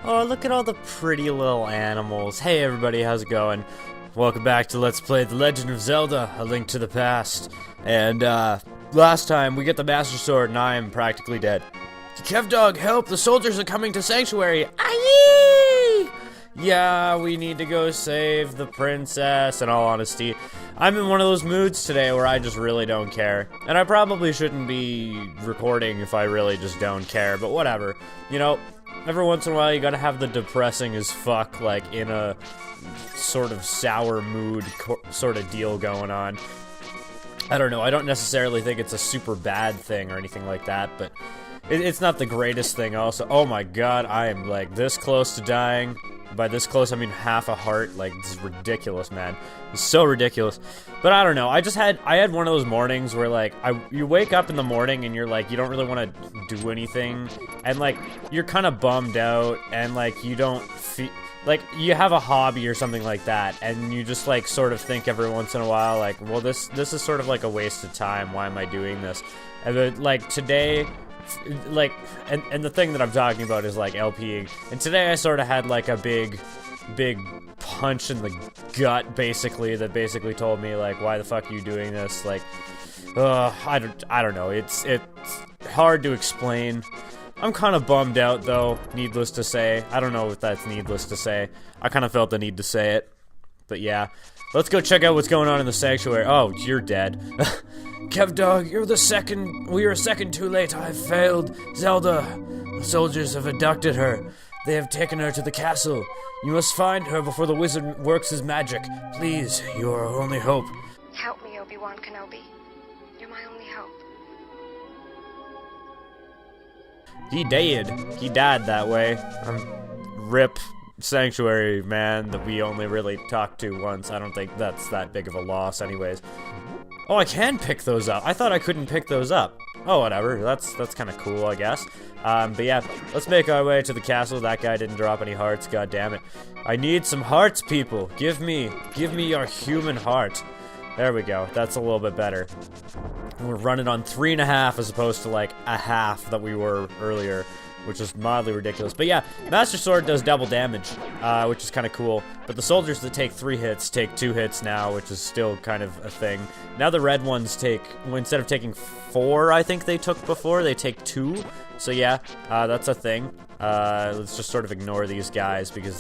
Oh, look at all the pretty little animals. Hey everybody, how's it going? Welcome back to Let's Play The Legend of Zelda, A Link to the Past. And, last time we get the Master Sword and I am practically dead. Kev Dog, help! The soldiers are coming to Sanctuary! Aye! Yeah, we need to go save the princess. In all honesty, I'm in one of those moods today where I just really don't care. And I probably shouldn't be recording if I really just don't care, but whatever. You know, every once in a while you gotta have the depressing as fuck, like, in a sort of sour mood sort of deal going on. I don't know, I don't necessarily think it's a super bad thing or anything like that, but it's not the greatest thing also. Oh my god, I am, like, this close to dying. By this close, I mean half a heart. Like, this is ridiculous, man. It's so ridiculous. But I don't know, I had one of those mornings where, like, you wake up in the morning and you're like, you don't really want to do anything. And, like, you're kind of bummed out and, like, you don't feel... Like, you have a hobby or something like that, and you just, like, sort of think every once in a while, like, well, this is sort of like a waste of time. Why am I doing this? And, then, like, today... Like, and the thing that I'm talking about is, like, LPing. And today I sort of had, like, a big punch in the gut, basically, that basically told me, like, why the fuck are you doing this? Like, I don't know. It's hard to explain. I'm kind of bummed out, though, needless to say. I don't know if that's needless to say. I kind of felt the need to say it. But yeah. Let's go check out what's going on in the sanctuary. Oh, you're dead. Kev Dog, we are a second too late. I've failed. Zelda, the soldiers have abducted her. They have taken her to the castle. You must find her before the wizard works his magic. Please, you are our only hope. Help me, Obi-Wan Kenobi. You're my only hope. He died. He died that way. Rip Sanctuary, man, that we only really talked to once. I don't think that's that big of a loss anyways. Oh, I can pick those up. I thought I couldn't pick those up. Oh, whatever. That's kind of cool, I guess. But yeah, let's make our way to the castle. That guy didn't drop any hearts. God damn it. I need some hearts, people. Give me your human heart. There we go. That's a little bit better. We're running on 3.5 as opposed to like a half that we were earlier, which is mildly ridiculous. But yeah, Master Sword does double damage, which is kind of cool. But the soldiers that take 3 hits take 2 hits now, which is still kind of a thing. Now the red ones take, instead of taking 4, I think they took before, they take 2. So yeah, that's a thing. Let's just sort of ignore these guys because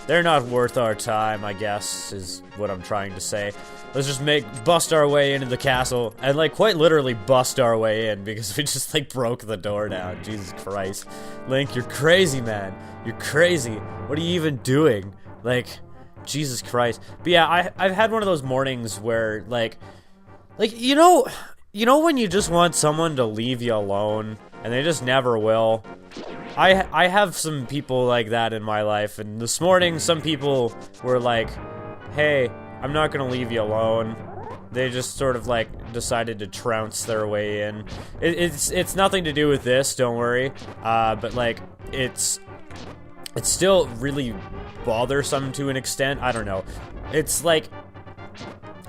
they're not worth our time, I guess, is what I'm trying to say. Let's just bust our way into the castle, and, like, quite literally bust our way in, because we just, like, broke the door down. Jesus Christ. Link, you're crazy, man. You're crazy. What are you even doing? Like, Jesus Christ. But yeah, I've had one of those mornings where, like, you know when you just want someone to leave you alone, and they just never will? I have some people like that in my life, and this morning some people were like, hey, I'm not gonna leave you alone. They just sort of like decided to trounce their way in. It's nothing to do with this, don't worry. But like it's still really bothersome to an extent. I don't know. It's like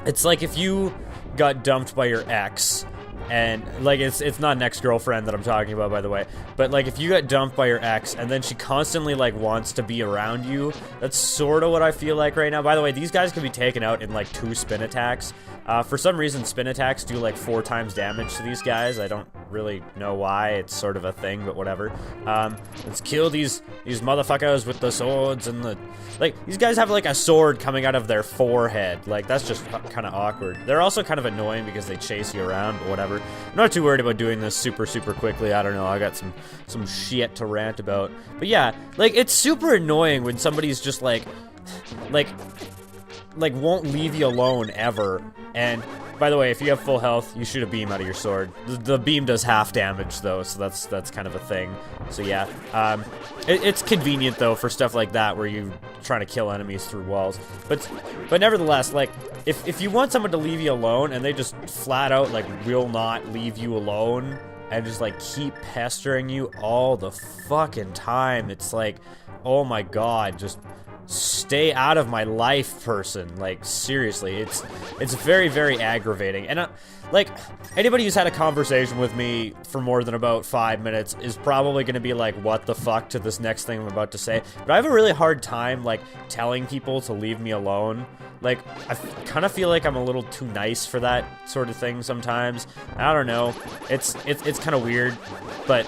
if you got dumped by your ex. And, like, it's not an ex-girlfriend that I'm talking about, by the way. But, like, if you got dumped by your ex, and then she constantly, like, wants to be around you, that's sort of what I feel like right now. By the way, these guys can be taken out in, like, 2 spin attacks. For some reason, spin attacks do, like, 4 times damage to these guys. I don't really know why. It's sort of a thing, but whatever. Let's kill these motherfuckers with the swords and the... Like, these guys have, like, a sword coming out of their forehead. Like, that's just kind of awkward. They're also kind of annoying because they chase you around, but whatever. I'm not too worried about doing this super quickly. I don't know, I got some shit to rant about. But yeah, like, it's super annoying when somebody's just like won't leave you alone ever. And by the way, if you have full health, you shoot a beam out of your sword. The beam does half damage though, so that's kind of a thing. So yeah, it's convenient though for stuff like that where you're trying to kill enemies through walls. But nevertheless, like, if you want someone to leave you alone and they just flat out like will not leave you alone and just like keep pestering you all the fucking time, it's like, oh my god, just stay out of my life, person. Like, seriously, it's very, very aggravating. And like, anybody who's had a conversation with me for more than about 5 minutes is probably gonna be like, what the fuck to this next thing I'm about to say. But I have a really hard time, like, telling people to leave me alone. Like, I kind of feel like I'm a little too nice for that sort of thing sometimes. I don't know. It's kind of weird, but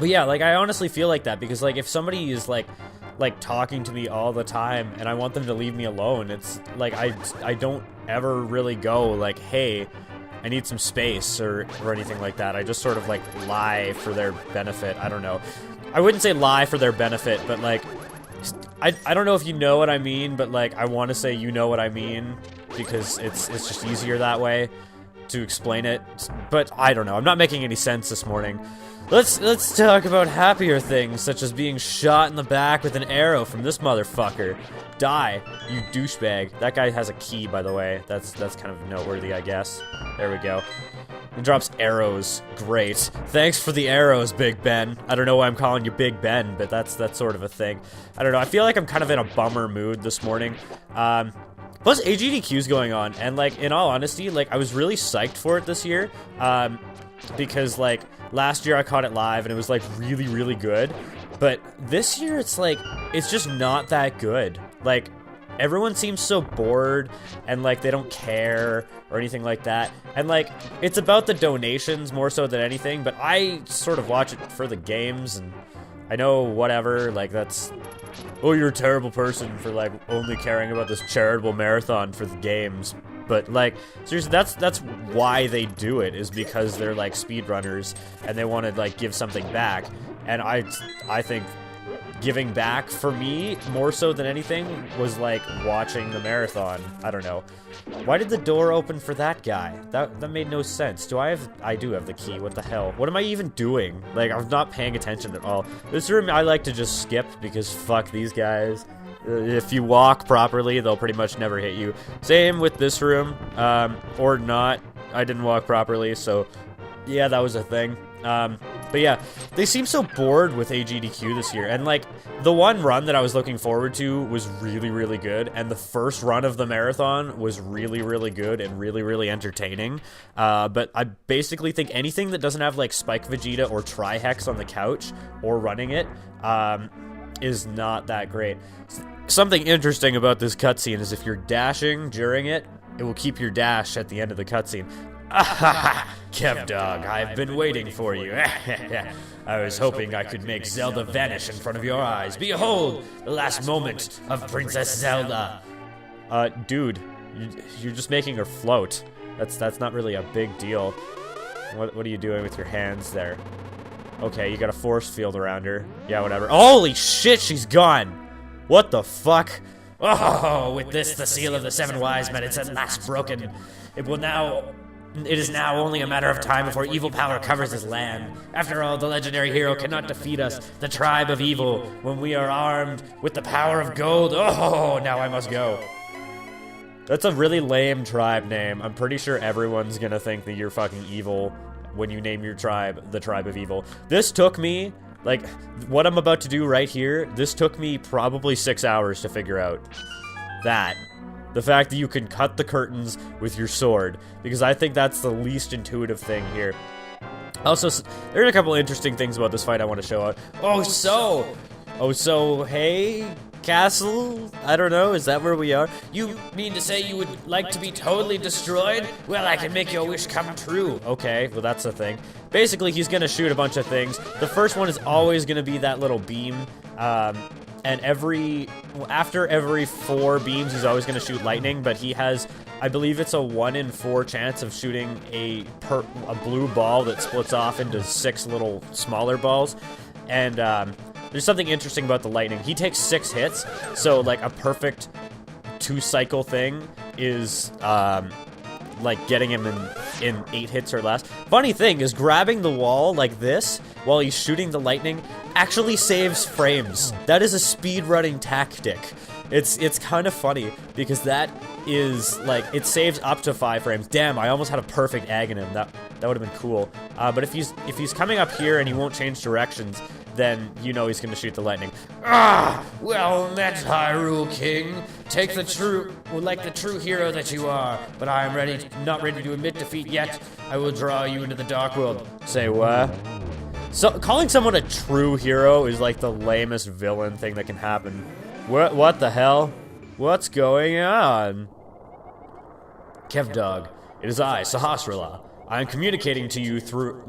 yeah, like, I honestly feel like that because, like, if somebody is like talking to me all the time and I want them to leave me alone, it's like I don't ever really go like, hey, I need some space or anything like that. I just sort of like lie for their benefit. I don't know. I wouldn't say lie for their benefit, but like, I don't know if you know what I mean, but like, I want to say you know what I mean because it's just easier that way to explain it. But I don't know. I'm not making any sense this morning. Let's talk about happier things, such as being shot in the back with an arrow from this motherfucker. Die, you douchebag. That guy has a key, by the way. That's kind of noteworthy, I guess. There we go. He drops arrows. Great. Thanks for the arrows, Big Ben. I don't know why I'm calling you Big Ben, but that's sort of a thing. I don't know. I feel like I'm kind of in a bummer mood this morning. Plus, AGDQ's going on, and like, in all honesty, like, I was really psyched for it this year. Because like last year I caught it live and it was like really, really good, but this year it's like, it's just not that good. Like, everyone seems so bored and like they don't care or anything like that, and like, it's about the donations more so than anything, but I sort of watch it for the games, and I know whatever, like, that's, oh, you're a terrible person for like only caring about this charitable marathon for the games. But like, seriously, that's why they do it, is because they're like speedrunners and they want to like give something back. And I think giving back for me more so than anything was like watching the marathon. I don't know. Why did the door open for that guy? That made no sense. I do have the key. What the hell? What am I even doing? Like, I'm not paying attention at all. This room I like to just skip because fuck these guys. If you walk properly, they'll pretty much never hit you. Same with this room, or not. I didn't walk properly, so yeah, that was a thing. But yeah, they seem so bored with AGDQ this year, and like, the one run that I was looking forward to was really, really good, and the first run of the marathon was really, really good and really, really entertaining. But I basically think anything that doesn't have like Spike Vegeta or Trihex on the couch or running it, is not that great. Something interesting about this cutscene is if you're dashing during it, it will keep your dash at the end of the cutscene. Kev Dog, I've been waiting for you. I was hoping I could make Zelda vanish in front of your eyes. Behold, the last moment of Princess Zelda. Dude, you're just making her float. That's not really a big deal. What are you doing with your hands there? Okay, you got a force field around her. Yeah, whatever. Holy shit, she's gone! What the fuck? Oh, with this, the seal of the 7 wise men, it's at last broken. It is now only a matter of time before evil power covers this land. After all, the legendary hero cannot defeat us, the tribe of evil, when we are armed with the power of gold. Oh, now I must go. That's a really lame tribe name. I'm pretty sure everyone's gonna think that you're fucking evil when you name your tribe the tribe of evil. This took me, like, what I'm about to do right here, this took me probably 6 hours to figure out. That. The fact that you can cut the curtains with your sword, because I think that's the least intuitive thing here. Also, there are a couple interesting things about this fight I want to show out. Oh, so, hey, castle? I don't know, is that where we are? You mean to say you would like to be totally destroyed? Well, I can make your wish come true. Okay, well, that's the thing. Basically, he's gonna shoot a bunch of things. The first one is always gonna be that little beam, and after every 4 beams, he's always gonna shoot lightning, but he has, I believe it's a 1 in 4 chance of shooting a blue ball that splits off into 6 little smaller balls, and, there's something interesting about the lightning. He takes 6 hits, so like a perfect 2-cycle thing is like getting him in 8 hits or less. Funny thing is, grabbing the wall like this while he's shooting the lightning actually saves frames. That is a speedrunning tactic. It's kind of funny because that is like, it saves up to 5 frames. Damn, I almost had a perfect Agahnim. That would have been cool. But if he's coming up here and he won't change directions, then you know he's gonna shoot the lightning. Ah, well met, Hyrule King. Take the true, like the true hero that you are, but I am not ready to admit defeat yet. I will draw you into the Dark World. Say what? So, calling someone a true hero is like the lamest villain thing that can happen. What the hell? What's going on? Kevdog, it is I, Sahasrara. I am communicating to you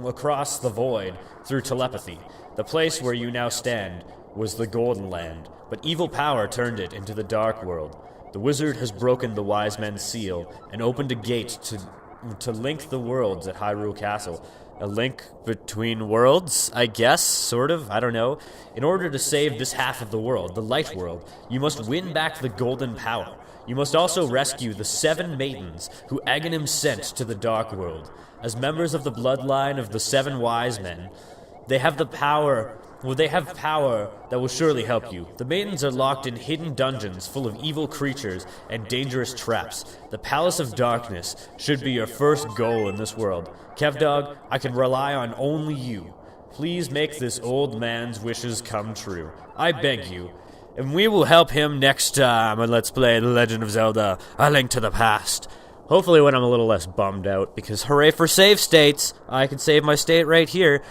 across the void through telepathy. The place where you now stand was the Golden Land, but evil power turned it into the Dark World. The wizard has broken the wise men's seal and opened a gate to link the worlds at Hyrule Castle. A link between worlds, I guess, sort of, I don't know. In order to save this half of the world, the Light World, you must win back the Golden Power. You must also rescue the 7 maidens who Agahnim sent to the Dark World. As members of the bloodline of the 7 wise men, they have power that will surely help you. The maidens are locked in hidden dungeons full of evil creatures and dangerous traps. The Palace of Darkness should be your first goal in this world. Kevdog, I can rely on only you. Please make this old man's wishes come true. I beg you. And we will help him next time on Let's Play The Legend of Zelda: A Link to the Past. Hopefully when I'm a little less bummed out, because hooray for save states! I can save my state right here.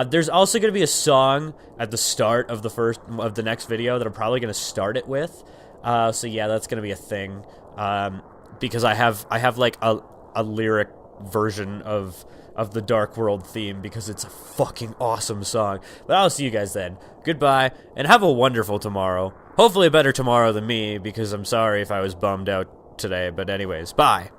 There's also going to be a song at the start of the next video that I'm probably going to start it with. So yeah, that's going to be a thing. Because I have like a lyric version of the Dark World theme, because it's a fucking awesome song. But I'll see you guys then. Goodbye, and have a wonderful tomorrow. Hopefully a better tomorrow than me, because I'm sorry if I was bummed out today. But anyways, bye.